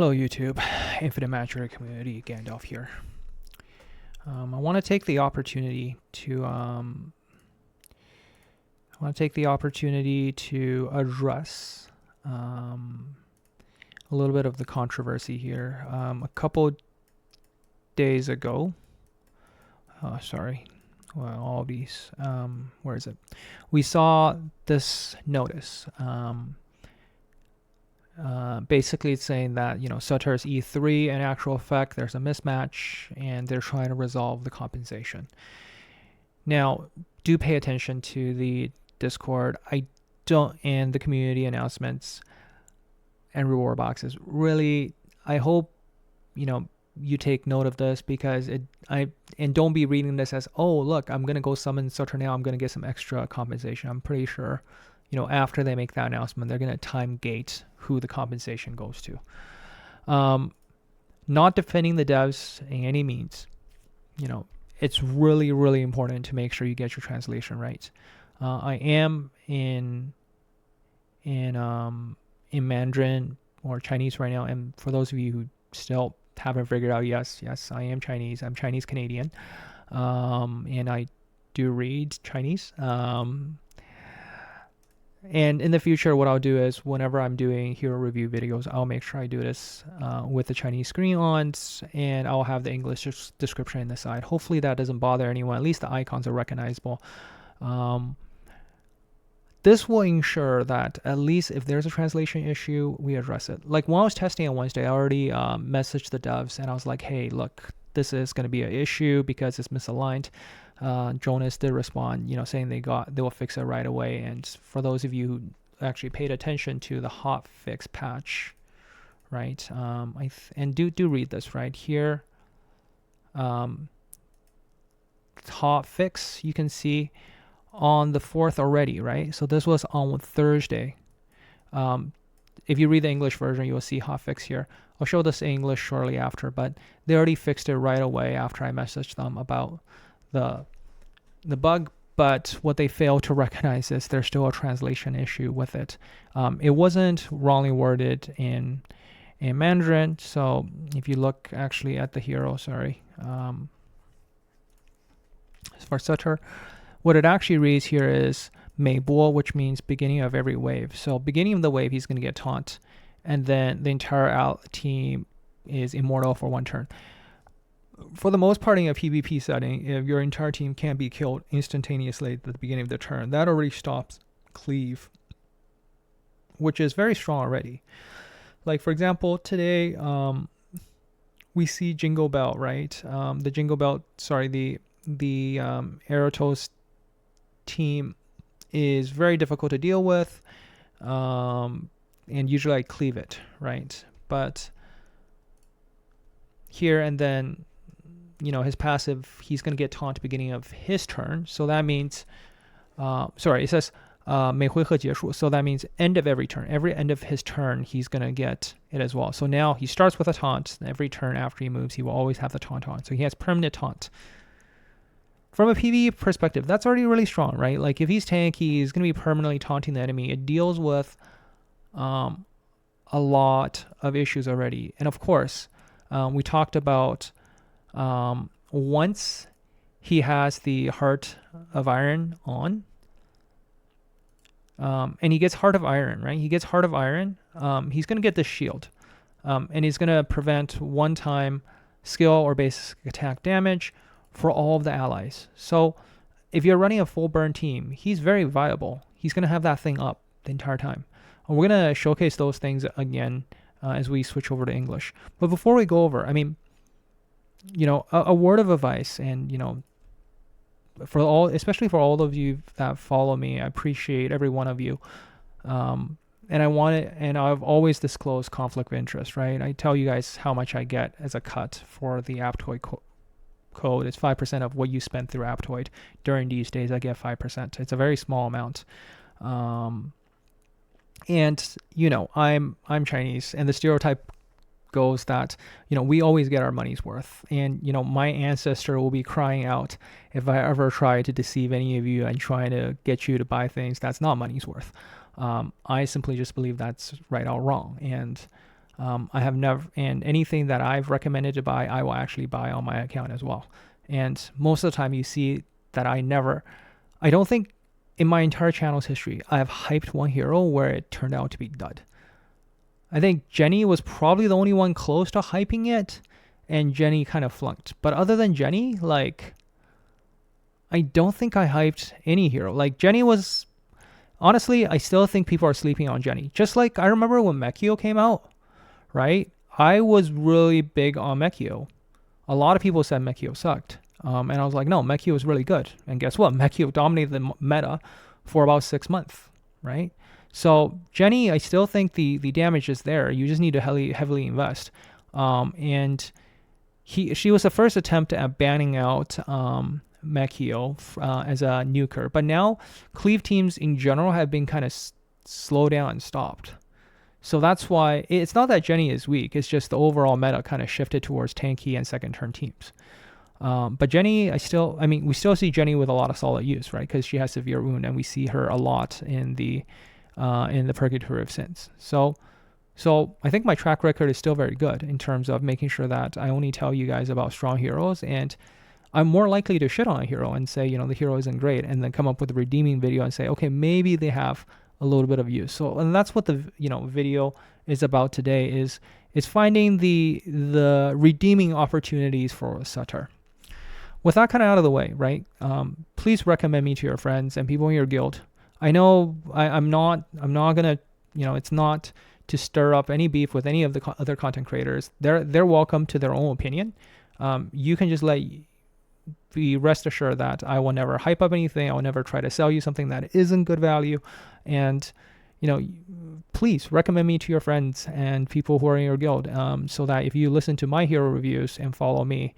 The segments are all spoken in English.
Hello YouTube, Infinite Magicraid community, Gandalf here. I want to take the opportunity to address a little bit of the controversy here. A couple days ago, all these, where is it? We saw this notice. Basically, it's saying that Surtur is E3. In actual fact, there's a mismatch, and they're trying to resolve the compensation. Now, do pay attention to the Discord. And the community announcements and reward boxes. Really, I hope you take note of this, because and don't be reading this as, oh look, I'm gonna go summon Surtur now, I'm gonna get some extra compensation. I'm pretty sure after they make that announcement, they're going to time gate who the compensation goes to. Not defending the devs in any means. It's really, really important to make sure you get your translation right. I am in Mandarin or Chinese right now, and for those of you who still haven't figured out, yes, I am Chinese. I'm Chinese Canadian, and I do read Chinese. And in the future, what I'll do is, whenever I'm doing hero review videos, I'll make sure I do this with the Chinese screen on, and I'll have the English description in the side. Hopefully that doesn't bother anyone. At least the icons are recognizable. This will ensure that at least if there's a translation issue, we address it. Like when I was testing on Wednesday, I already messaged the devs, and I was like, hey, look, this is going to be an issue because it's misaligned. Jonas did respond, saying they will fix it right away. And for those of you who actually paid attention to the hot fix patch, right? And do read this right here. Hot fix, you can see on the 4th already, right? So this was on Thursday. If you read the English version, you will see hot fix here. I'll show this in English shortly after, but they already fixed it right away after I messaged them about the bug. But what they failed to recognize is there's still a translation issue with it. It wasn't wrongly worded in Mandarin. So if you look actually at the hero, as for Surtur, what it actually reads here is Mei Bo, which means beginning of every wave. So beginning of the wave, he's going to get taunt, and then the entire team is immortal for 1 turn. For the most part in a PvP setting, if your entire team can't be killed instantaneously at the beginning of the turn, that already stops cleave, which is very strong already. Like for example, today we see Jingle Bell, right? The Erotos team is very difficult to deal with, and usually I cleave it, right? But here and then, his passive, he's going to get taunt beginning of his turn. So that means, it says 每回合结束. So that means end of every turn. Every end of his turn, he's going to get it as well. So now he starts with a taunt. Every turn after he moves, he will always have the taunt on. So he has permanent taunt. From a PvE perspective, that's already really strong, right? Like if he's tanky, he's going to be permanently taunting the enemy. It deals with a lot of issues already. And of course, we talked about once he has the Heart of Iron on, and he gets Heart of Iron, right? He gets Heart of Iron. He's going to get this shield, and he's going to prevent one-time skill or basic attack damage for all of the allies. So if you're running a full burn team, he's very viable. He's going to have that thing up the entire time. And we're going to showcase those things again as we switch over to English. But before we go over, a word of advice, and especially for all of you that follow me, I appreciate every one of you. And I've always disclosed conflict of interest, right? I tell you guys how much I get as a cut for the Aptoid code. It's 5% of what you spend through Aptoid. During these days, I get 5%. It's a very small amount. And I'm Chinese, and the stereotype goes that we always get our money's worth, and my ancestor will be crying out if I ever try to deceive any of you and trying to get you to buy things that's not money's worth. I simply just believe that's right or wrong, and I have never, and anything that I've recommended to buy, I will actually buy on my account as well. And most of the time you see that I don't think in my entire channel's history, I have hyped one hero where it turned out to be dud. I think Jenny was probably the only one close to hyping it, and Jenny kind of flunked. But other than Jenny, like, I don't think I hyped any hero. Like, Jenny was, honestly, I still think people are sleeping on Jenny. Just like I remember when Mechio came out, right? I was really big on Mechio. A lot of people said Mechio sucked. And I was like, no, Mechio is really good. And guess what? Mechio dominated the meta for about 6 months, right? So Jenny, I still think the damage is there. You just need to heavily invest. And she was the first attempt at banning out Mechio as a nuker. But now cleave teams in general have been kind of slowed down and stopped. So that's why it's not that Jenny is weak. It's just the overall meta kind of shifted towards tanky and second turn teams. But Jenny, we still see Jenny with a lot of solid use, right? Because she has severe wound, and we see her a lot in the Purgatory of Sins. So I think my track record is still very good in terms of making sure that I only tell you guys about strong heroes, and I'm more likely to shit on a hero and say, the hero isn't great, and then come up with a redeeming video and say, okay, maybe they have a little bit of use. So, and that's what the video is about today, is finding the redeeming opportunities for Surtur. With that kind of out of the way, right? Please recommend me to your friends and people in your guild. I know I'm not gonna, it's not to stir up any beef with any of the other content creators. They're welcome to their own opinion. You can just be rest assured that I will never hype up anything. I will never try to sell you something that isn't good value. And, please recommend me to your friends and people who are in your guild, so that if you listen to my hero reviews and follow me,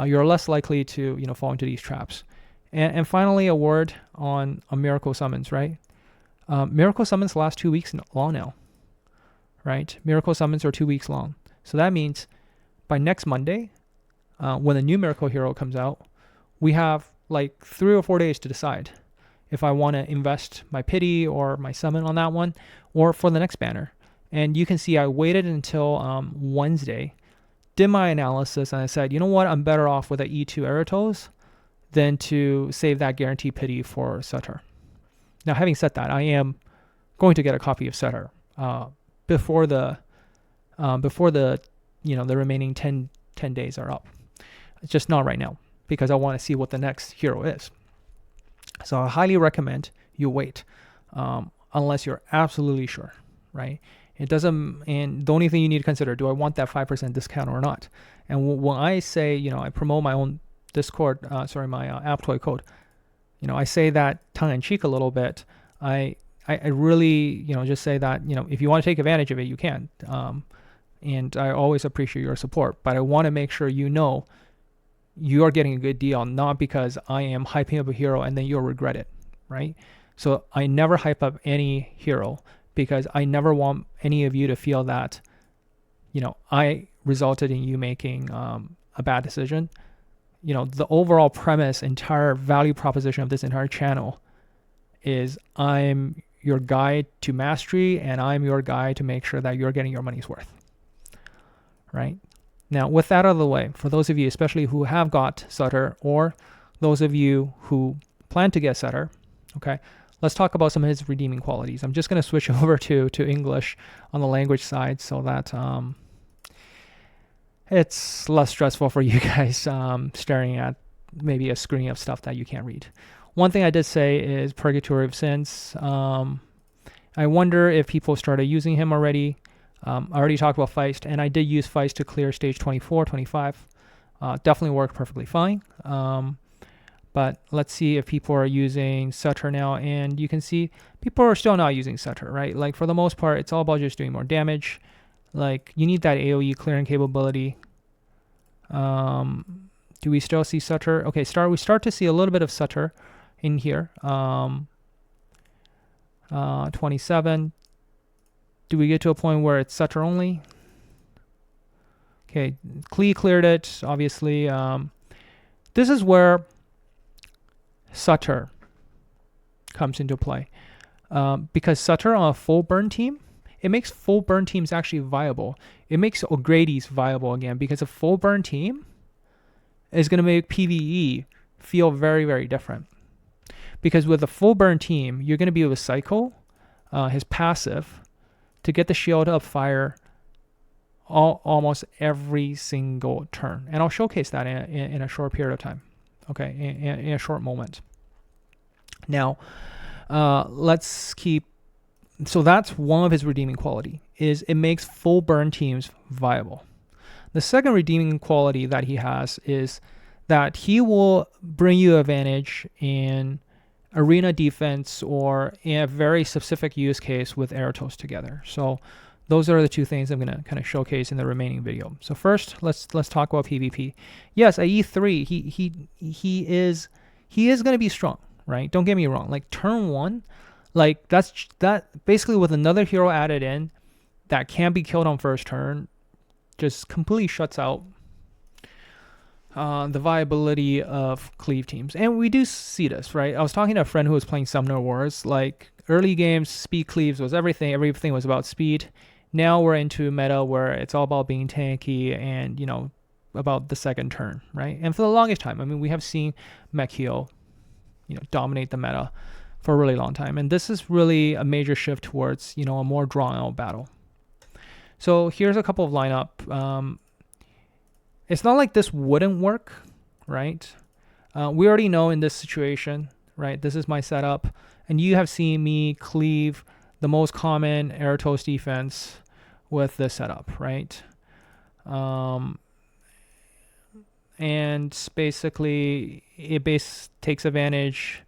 you're less likely to, fall into these traps. And finally, a word on Miracle Summons, right? Miracle Summons last 2 weeks long now, right? Miracle Summons are 2 weeks long. So that means by next Monday, when the new Miracle Hero comes out, we have like 3 or 4 days to decide if I want to invest my pity or my summon on that one, or for the next banner. And you can see I waited until Wednesday, did my analysis, and I said, you know what, I'm better off with an E2 Eratos than to save that guarantee pity for Surtur. Now, having said that, I am going to get a copy of Surtur before the the remaining 10 days are up. It's just not right now, because I want to see what the next hero is. So I highly recommend you wait, unless you're absolutely sure, right? It doesn't, and the only thing you need to consider, do I want that 5% discount or not? And when I say, I promote my own Discord, my Aptoy code, I say that tongue-in-cheek a little bit. I really, just say that, if you want to take advantage of it, you can. And I always appreciate your support, but I want to make sure you are getting a good deal, not because I am hyping up a hero and then you'll regret it, right? So I never hype up any hero because I never want any of you to feel that, I resulted in you making a bad decision. The overall premise, entire value proposition of this entire channel is I'm your guide to mastery, and I'm your guide to make sure that you're getting your money's worth, right? Now, with that out of the way, for those of you, especially who have got Surtur, or those of you who plan to get Surtur, okay, let's talk about some of his redeeming qualities. I'm just going to switch over to English on the language side so that it's less stressful for you guys staring at maybe a screen of stuff that you can't read. One thing I did say is Purgatory of Sins. I wonder if people started using him already. I already talked about Feist, and I did use Feist to clear stage 24, 25. Definitely worked perfectly fine. But let's see if people are using Surtur now, and you can see people are still not using Surtur, right? Like, for the most part, it's all about just doing more damage. Like, you need that AoE clearing capability. Do we still see Surtur? Okay, we start to see a little bit of Surtur in here. 27. Do we get to a point where it's Surtur only? Okay, Klee cleared it, obviously. This is where Surtur comes into play. Because Surtur on a full burn team it makes full burn teams actually viable. It makes O'Grady's viable again, because a full burn team is going to make PvE feel very, very different. Because with a full burn team, you're going to be able to cycle his passive to get the shield up fire almost every single turn. And I'll showcase that in a short period of time. Okay, in a short moment. Now, let's keep. So that's one of his redeeming quality, is it makes full burn teams viable. The second redeeming quality that he has is that he will bring you advantage in arena defense or in a very specific use case with Eratos together. So those are the two things I'm going to kind of showcase in the remaining video. So first, let's talk about PvP. Yes, at E3, he is going to be strong, right? Don't get me wrong. Like turn 1, like that basically with another hero added in that can't be killed on first turn, just completely shuts out the viability of cleave teams. And we do see this, right? I was talking to a friend who was playing Summoner Wars. Like early games, speed cleaves was everything. Everything was about speed. Now we're into meta where it's all about being tanky and, you know, about the second turn, right? And for the longest time, I mean, we have seen Mechio, you know, dominate the meta for a really long time. And this is really a major shift towards, you know, a more drawn out battle. So here's a couple of lineup. It's not like this wouldn't work, right? We already know in this situation, right? This is my setup. And you have seen me cleave the most common Eratos defense with this setup, right? And basically, it takes advantage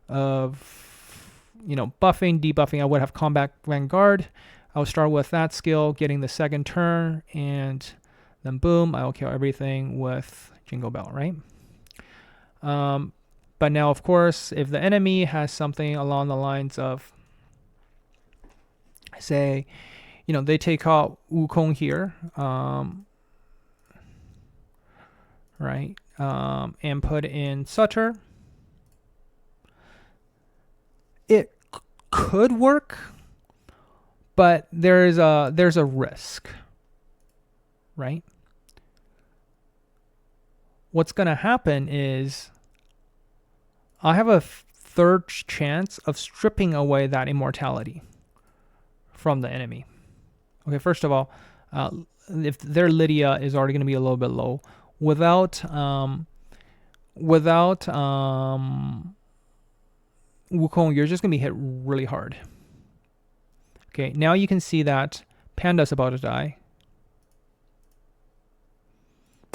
of, you know, buffing, debuffing. I would have Combat Vanguard. I'll start with that skill, getting the second turn, and then boom, I'll kill everything with Jingle Bell, right? But now, of course, if the enemy has something along the lines of, say, you know, they take out Wukong here, right, and put in Surtur, it could work, but there's a risk, right? What's going to happen is I have a third chance of stripping away that immortality from the enemy. Okay, first of all, if their Lydia is already going to be a little bit low, without Wukong, you're just going to be hit really hard. Okay, now you can see that Panda's about to die.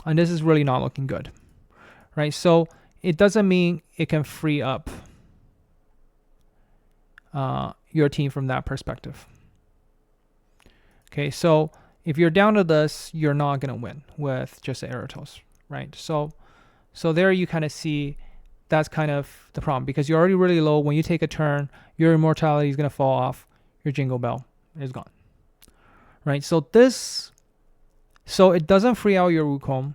And this is really not looking good, right? So it doesn't mean it can free up your team from that perspective. Okay, so if you're down to this, you're not going to win with just Eratos, right? So there you kind of see that's kind of the problem, because you're already really low. When you take a turn, your immortality is going to fall off. Your Jingle Bell is gone, right? So it doesn't free out your Wukong.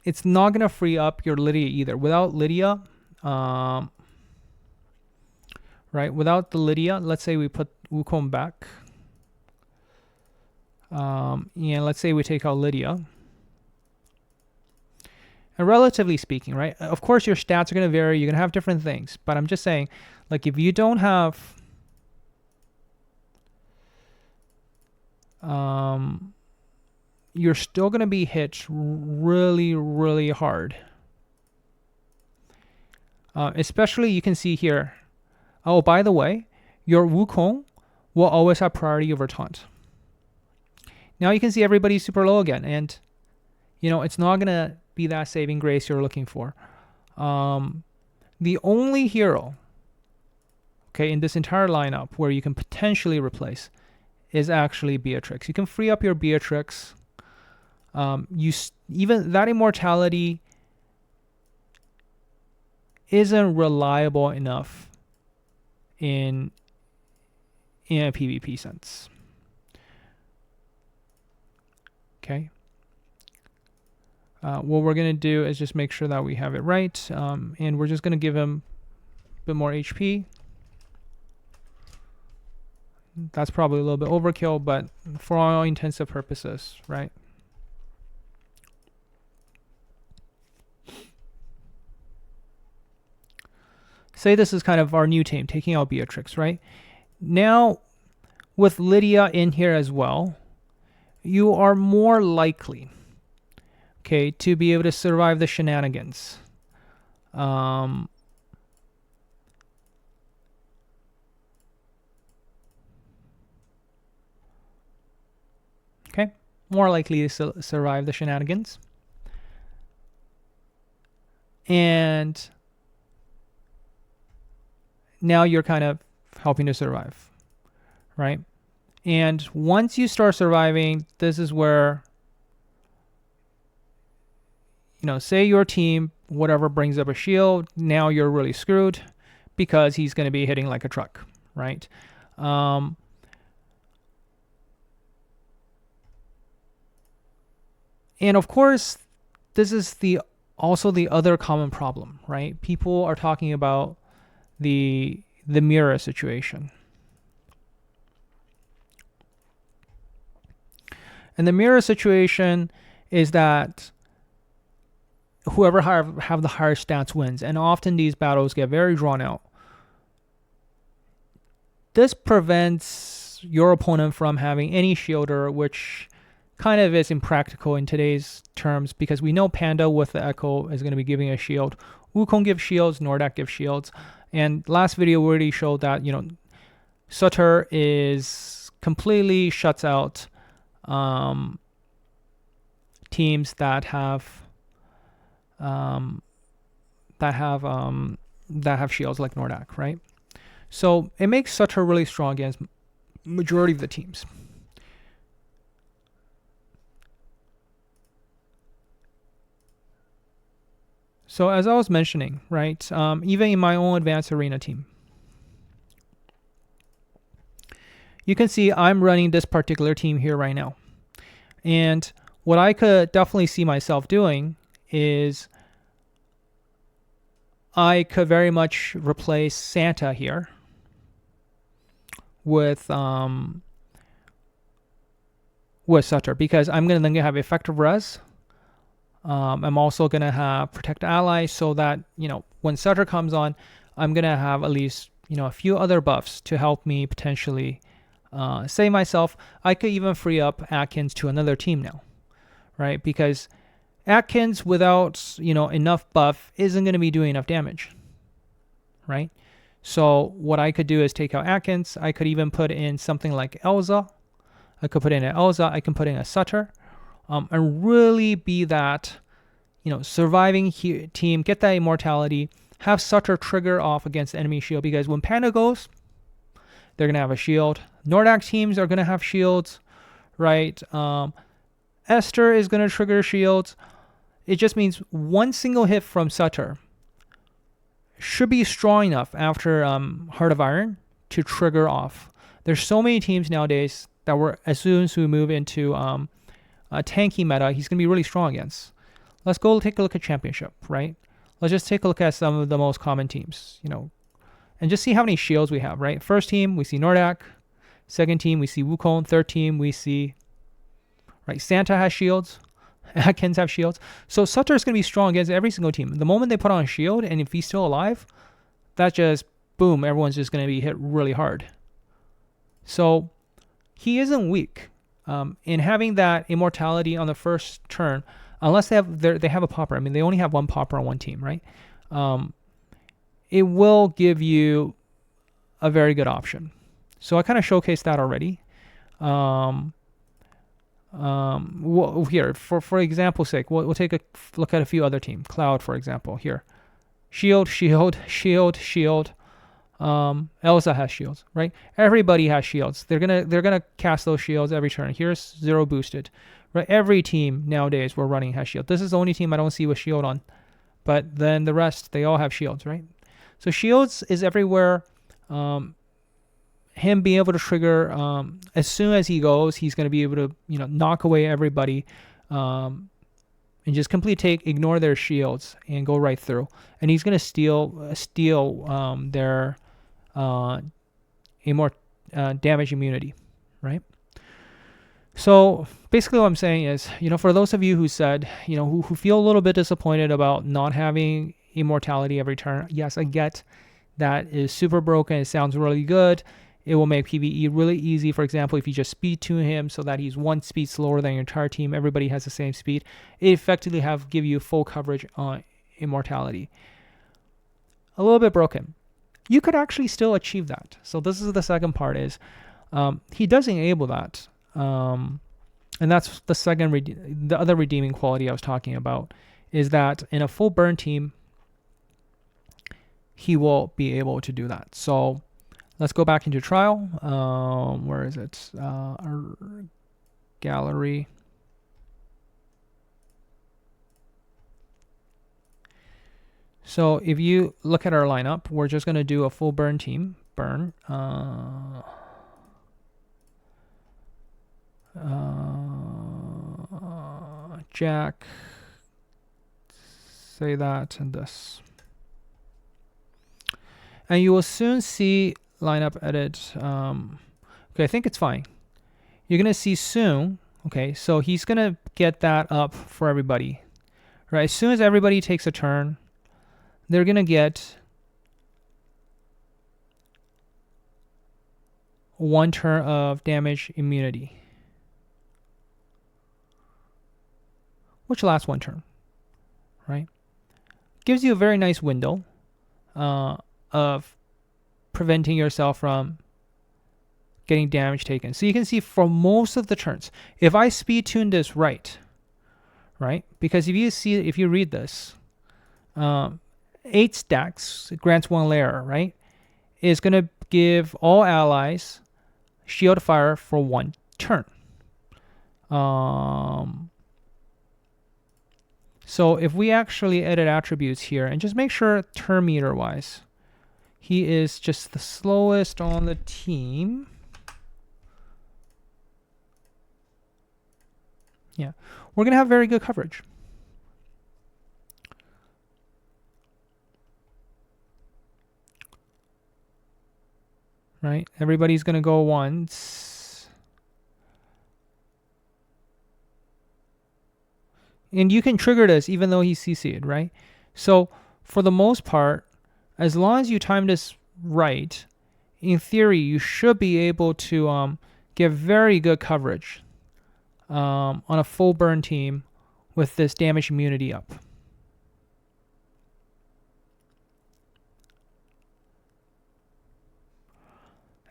It's not going to free up your Lydia either. Without Lydia, right? Without the Lydia, let's say we put Wukong back. And let's say we take out Lydia. And relatively speaking, right? Of course, your stats are going to vary. You're going to have different things. But I'm just saying, like, if you don't have... you're still going to be hit really, really hard. Especially, you can see here. Oh, by the way, your Wukong will always have priority over taunt. Now you can see everybody's super low again. And, you know, it's not going to be that saving grace you're looking for. The only hero, okay, in this entire lineup where you can potentially replace is actually Beatrix. You can free up your Beatrix. Even that immortality isn't reliable enough in a PvP sense. Okay. What we're going to do is just make sure that we have it right. And we're just going to give him a bit more HP. That's probably a little bit overkill, but for all intensive purposes, right? Say this is kind of our new team, taking out Beatrix, right? Now, with Lydia in here as well, you are more likely, okay, to be able to survive the shenanigans. Okay, more likely to survive the shenanigans. And now you're kind of helping to survive, right? And once you start surviving, this is where, say your team, whatever, brings up a shield, now you're really screwed because he's going to be hitting like a truck, right? And of course, this is also the other common problem, right? People are talking about the mirror situation. And the mirror situation is that whoever have the higher stats wins, and often these battles get very drawn out. This prevents your opponent from having any shielder, which kind of is impractical in today's terms, because we know Panda with the Echo is going to be giving a shield. Wukong gives shields, Nordak gives shields. And last video we already showed that, Surtur is completely shuts out teams that have shields like Nordak, right? So it makes Surtur really strong against majority of the teams. So as I was mentioning, right, even in my own advanced arena team, you can see I'm running this particular team here right now. And what I could definitely see myself doing is I could very much replace Santa here with Surtur, because I'm then gonna have effective res. I'm also gonna have protect allies, so that when Surtur comes on, I'm gonna have at least a few other buffs to help me potentially save myself. I could even free up Atkins to another team now, right? Because Atkins without enough buff isn't going to be doing enough damage, right? So what I could do is take out Atkins. I could even put in something like Elza. I could put in an Elza. I can put in a Surtur, and really be that surviving team. Get that immortality. Have Surtur trigger off against the enemy shield, because when Panda goes, they're gonna have a shield. Nordak teams are gonna have shields, right? Esther is gonna trigger shields. It just means one single hit from Surtur should be strong enough after Heart of Iron to trigger off. There's so many teams nowadays that as soon as we move into a tanky meta, he's going to be really strong against. Let's go take a look at Championship, right? Let's just take a look at some of the most common teams, and just see how many shields we have, right? First team, we see Nordak. Second team, we see Wukong. Third team, we see, right, Santa has shields. Atkins have shields. So Surtur is going to be strong against every single team. The moment they put on a shield, and if he's still alive, that just, boom, everyone's just going to be hit really hard. So he isn't weak. In having that immortality on the first turn, unless they have a popper. I mean, they only have one popper on one team, right? It will give you a very good option. So I kind of showcased that already. Here, for example's sake, we'll take a look at a few other teams. Cloud, for example, here. Shield, shield, shield, shield. Elsa has shields, right? Everybody has shields. They're gonna cast those shields every turn. Here's 0 boosted, right? Every team nowadays we're running has shield. This is the only team I don't see with shield on, but then the rest, they all have shields, right? So shields is everywhere. Him being able to trigger as soon as he goes, he's going to be able to knock away everybody, and just completely ignore their shields and go right through. And he's going to steal their damage immunity, right? So basically what I'm saying is, for those of you who said, who feel a little bit disappointed about not having immortality every turn, yes, I get that is super broken. It sounds really good. It will make PvE really easy. For example, if you just speed tune him so that he's one speed slower than your entire team, everybody has the same speed, it effectively give you full coverage on immortality. A little bit broken. You could actually still achieve that. So this is the second part is he does enable that. And that's the other redeeming quality I was talking about, is that in a full burn team, he will be able to do that. So let's go back into trial. Where is it? Our gallery. So if you look at our lineup, we're just going to do a full burn team. Burn. Jack. Say that and this. And you will soon see lineup edit. Okay, I think it's fine. You're going to see soon. Okay, so he's going to get that up for everybody. Right, as soon as everybody takes a turn, they're going to get 1 turn of damage immunity, which lasts 1 turn, right? Gives you a very nice window of preventing yourself from getting damage taken. So you can see for most of the turns, if I speed tune this right, because if you read this, 8 stacks grants 1 layer, right, is going to give all allies shield fire for 1 turn. So if we actually edit attributes here and just make sure turn meter wise, he is just the slowest on the team. Yeah, we're going to have very good coverage. Right? Everybody's going to go once. And you can trigger this even though he's CC'd, right? So for the most part, as long as you time this right, in theory, you should be able to get very good coverage on a full burn team with this damage immunity up.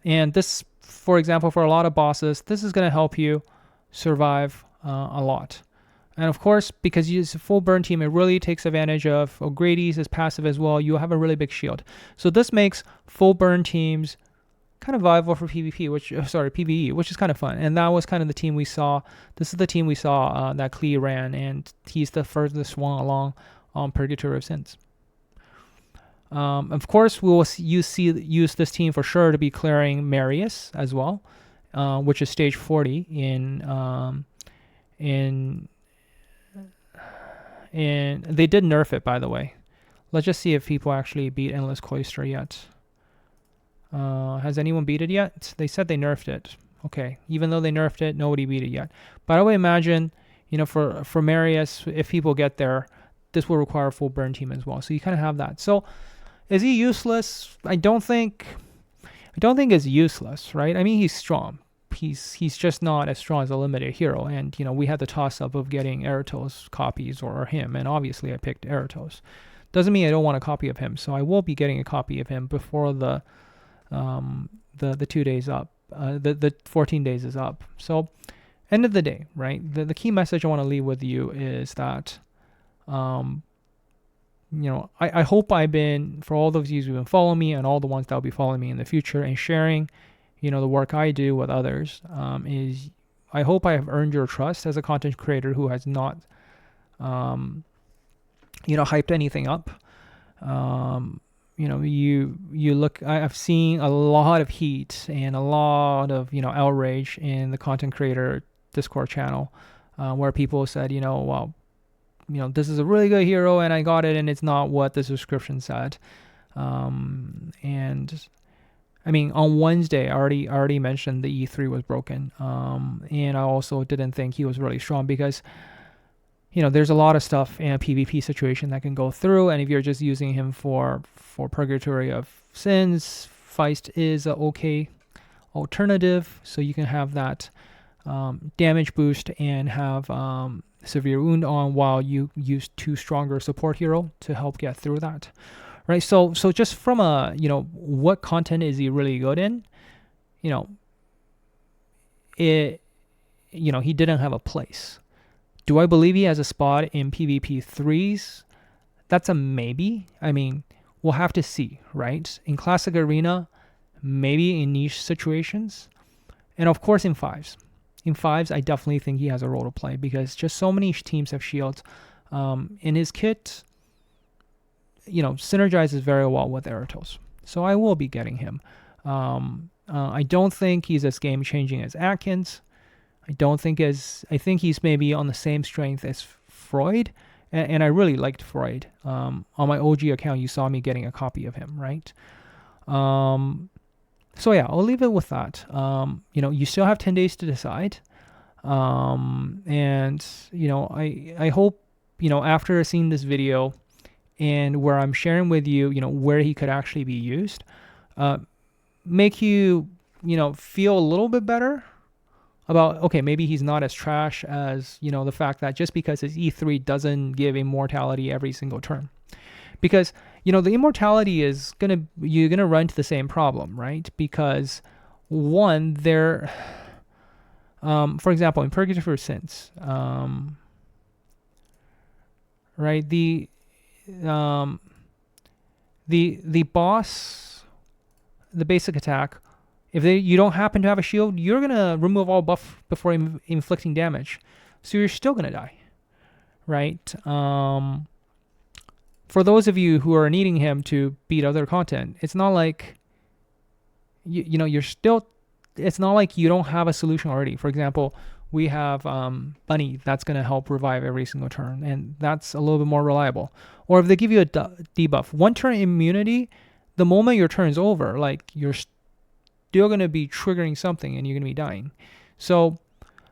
And this, for example, for a lot of bosses, this is going to help you survive a lot. And of course, because you use a full burn team, it really takes advantage of O'Grady's as passive as well. You have a really big shield. So this makes full burn teams kind of viable for PvE, which is kind of fun. And that was kind of the team we saw. This is the team we saw that Klee ran, and he's the furthest one along on Purgatory of Sins. Of course, we will use this team for sure to be clearing Marius as well, which is stage 40 and they did nerf it, by the way. Let's just see if people actually beat Endless Cloister yet. Has anyone beat it yet? They said they nerfed it. Okay, even though they nerfed it, nobody beat it yet. But I would imagine, for Marius, if people get there, this will require a full burn team as well. So you kind of have that. So is he useless? I don't think it's useless, right? I mean, he's strong. He's just not as strong as a limited hero. And, we had the toss-up of getting Eratos copies or him. And obviously I picked Eratos. Doesn't mean I don't want a copy of him. So I will be getting a copy of him before the 2 days up. The 14 days is up. So end of the day, right? The key message I want to leave with you is that, I hope I've been, for all those of you who've been following me and all the ones that will be following me in the future and sharing, the work I do with others, is I hope I have earned your trust as a content creator who has not, hyped anything up. You look, I've seen a lot of heat and a lot of, outrage in the content creator Discord channel, where people said, well, this is a really good hero and I got it and it's not what the description said. And I mean, on Wednesday, I already mentioned the E3 was broken, and I also didn't think he was really strong because there's a lot of stuff in a PvP situation that can go through, and if you're just using him for Purgatory of Sins, Feist is a okay alternative, so you can have that damage boost and have severe wound on while you use two stronger support hero to help get through that, right? So just from a what content is he really good in, it he didn't have a place. Do I believe he has a spot in PvP 3s? That's a maybe. I mean, we'll have to see, right? In Classic Arena, maybe in niche situations, and of course in 5s. In 5s, I definitely think he has a role to play because just so many teams have shields. In his kit, synergizes very well with Eratos. So I will be getting him. I don't think he's as game changing as Atkins. I think he's maybe on the same strength as Freud, and I really liked Freud. On my OG account, you saw me getting a copy of him, right? So yeah, I'll leave it with that. You still have 10 days to decide, and I hope after seeing this video and where I'm sharing with you, where he could actually be used, make you feel a little bit better about, okay, maybe he's not as trash as, the fact that just because his E3 doesn't give immortality every single turn. Because, the immortality you're going to run into the same problem, right? Because one, for example, in Purgatory of Sins, right, the boss, the basic attack, if you don't happen to have a shield, you're going to remove all buff before inflicting damage. So you're still going to die, right? For those of you who are needing him to beat other content, it's not like, it's not like you don't have a solution already. For example, we have Bunny that's going to help revive every single turn, and that's a little bit more reliable. Or if they give you a debuff, one turn immunity, the moment your turn is over, like you're still going to be triggering something and you're going to be dying. So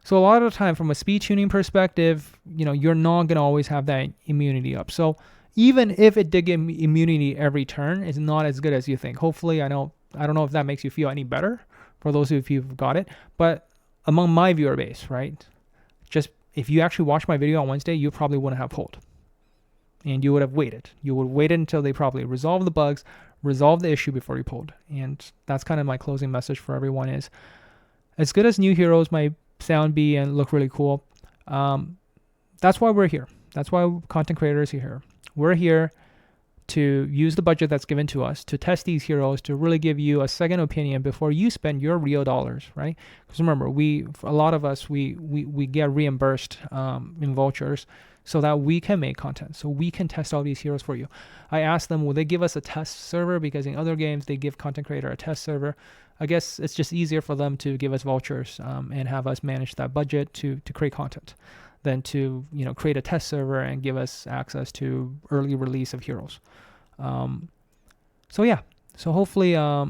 a lot of the time from a speed tuning perspective, you're not going to always have that immunity up. So even if it did give immunity every turn, it's not as good as you think. Hopefully, I don't know if that makes you feel any better for those of you who've got it, but among my viewer base, right? Just if you actually watched my video on Wednesday, you probably wouldn't have pulled. And you would have waited. You would have waited until they probably resolve the bugs, resolve the issue before you pulled. And that's kind of my closing message for everyone is, as good as new heroes might sound be and look really cool, that's why we're here. That's why content creators are here. We're here to use the budget that's given to us to test these heroes, to really give you a second opinion before you spend your real dollars, right? Because remember, a lot of us, we get reimbursed in vouchers so that we can make content, so we can test all these heroes for you. I asked them, will they give us a test server? Because in other games, they give content creator a test server. I guess it's just easier for them to give us vouchers and have us manage that budget to create content than to create a test server and give us access to early release of heroes. So hopefully I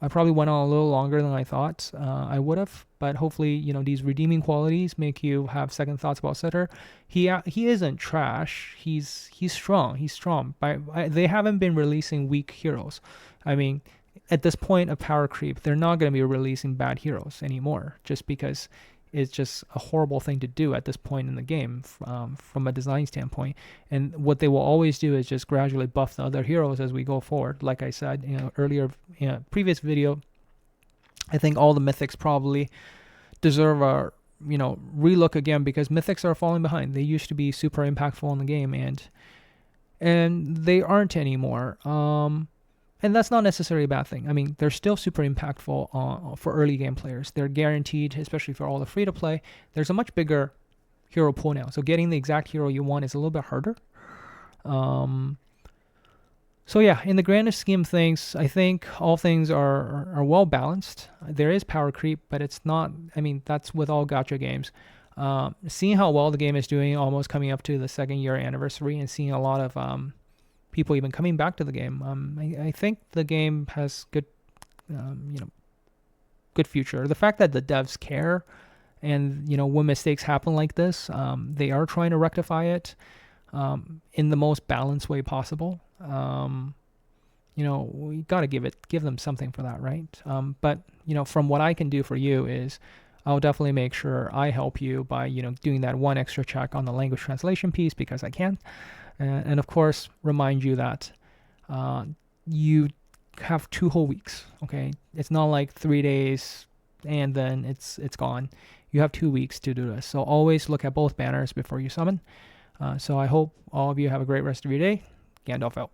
probably went on a little longer than I thought I would have, but hopefully these redeeming qualities make you have second thoughts about Surtur. He isn't trash. He's strong. They haven't been releasing weak heroes. I mean, at this point of power creep, they're not going to be releasing bad heroes anymore, just because it's just a horrible thing to do at this point in the game from a design standpoint. And what they will always do is just gradually buff the other heroes as we go forward. Like I said earlier in a previous video, I think all the mythics probably deserve a relook again, because mythics are falling behind. They used to be super impactful in the game, and they aren't anymore. And that's not necessarily a bad thing. I mean, they're still super impactful for early game players. They're guaranteed, especially for all the free-to-play. There's a much bigger hero pool now, so getting the exact hero you want is a little bit harder. So yeah, in the grandest scheme of things, I think all things are well balanced. There is power creep, but it's not. I mean, that's with all gacha games. Seeing how well the game is doing, almost coming up to the 2nd-year anniversary, and seeing a lot of people even coming back to the game. I think the game has good good future. The fact that the devs care, and when mistakes happen like this, they are trying to rectify it in the most balanced way possible. We got to give them something for that, right? But from what I can do for you is I'll definitely make sure I help you by doing that one extra check on the language translation piece because I can, and of course remind you that you have 2 whole weeks. Okay, it's not like 3 days and then it's gone. You have 2 weeks to do this, so always look at both banners before you summon. So I hope all of you have a great rest of your day. Gandalf out.